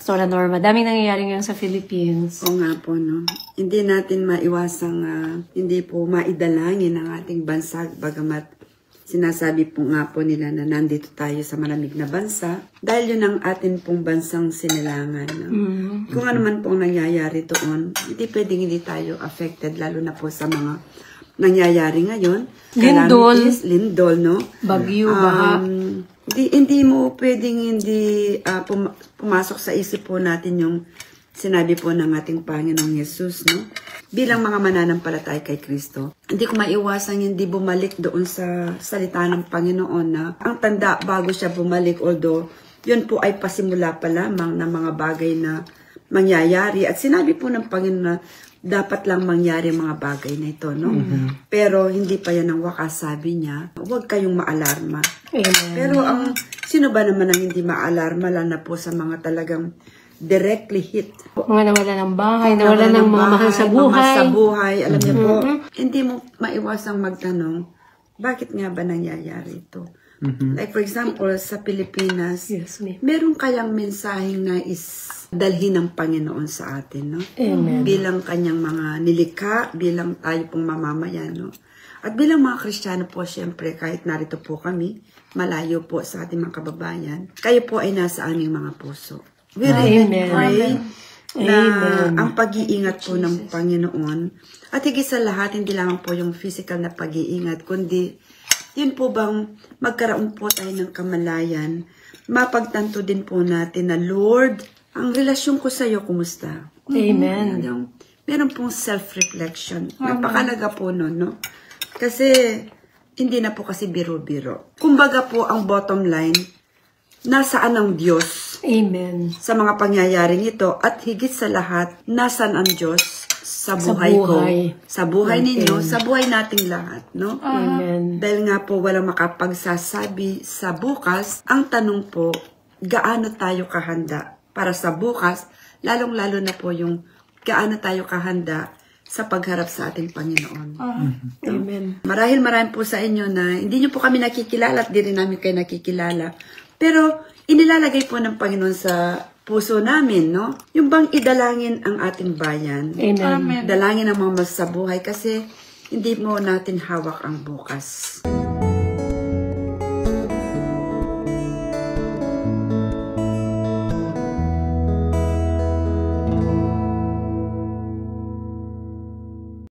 Pastora Norma, daming nangyayari ngayon sa Philippines. Oo nga po, no? Hindi natin maiwasang hindi po maidalangin ang ating bansa, bagamat sinasabi po nga po nila na nandito tayo sa malamig na bansa dahil yun ang atin pong bansang sinilangan. No? Kung ano man pong nangyayari doon, hindi pwedeng hindi tayo affected, lalo na po sa mga nangyayari ngayon. Lindol, no? Bagyo, baha. Hindi mo pwedeng hindi pumasok sa isip po natin yung sinabi po ng ating Panginoong Yesus, no? Bilang mga mananampalataya kay Kristo, hindi ko maiwasan hindi bumalik doon sa salita ng Panginoon na ang tanda bago siya bumalik, although yun po ay pasimula pa lamang ng mga bagay na mangyayari. At sinabi po ng Panginoon na dapat lang mangyari mga bagay na ito, no? Pero hindi pa yan ang wakas, sabi niya. Huwag kayong maalarma. Amen. Pero sino ba naman ang hindi maalarma, lalo na po sa mga talagang directly hit? Mga nawala ng bahay, nawala ng mga mahal sa buhay. Alam niyo po, hindi mo maiwasang magtanong, bakit nga ba nangyayari ito? Like for example, sa Pilipinas, meron kayang mensaheng na dalhin ng Panginoon sa atin, no? Amen. Bilang kanyang mga nilikha, bilang tayo pong mamamayan, no? At bilang mga Kristiyano po, syempre, kahit narito po kami, malayo po sa ating mga kababayan, kayo po ay nasa aming mga puso. We really pray na ang pag-iingat po ng Panginoon, at higit sa lahat, hindi lang po yung physical na pag-iingat, kundi yun po bang magkaroon po tayo ng kamalayan, mapagtanto din po natin na, Lord, ang relasyon ko sa iyo, kumusta? Amen. Meron pong self-reflection. Napakalaga po nun, no? Kasi, hindi na po kasi biro-biro. Kumbaga po, ang bottom line, nasaan ang Diyos? Amen. Sa mga pangyayaring ito, at higit sa lahat, nasaan ang Diyos sa buhay ko, sa buhay ninyo, sa buhay nating lahat, no? Amen. Dahil nga po, walang makapagsasabi sa bukas, ang tanong po, gaano tayo kahanda para sa bukas, lalong-lalo na po yung gaano tayo kahanda sa pagharap sa ating Panginoon. Amen. Marahil po sa inyo na hindi nyo po kami nakikilala at di rin namin kayo nakikilala. Pero inilalagay po ng Panginoon sa puso namin, no? Yung bang idalangin ang ating bayan. Amen. Dalangin ang mga masabuhay kasi hindi mo natin hawak ang bukas.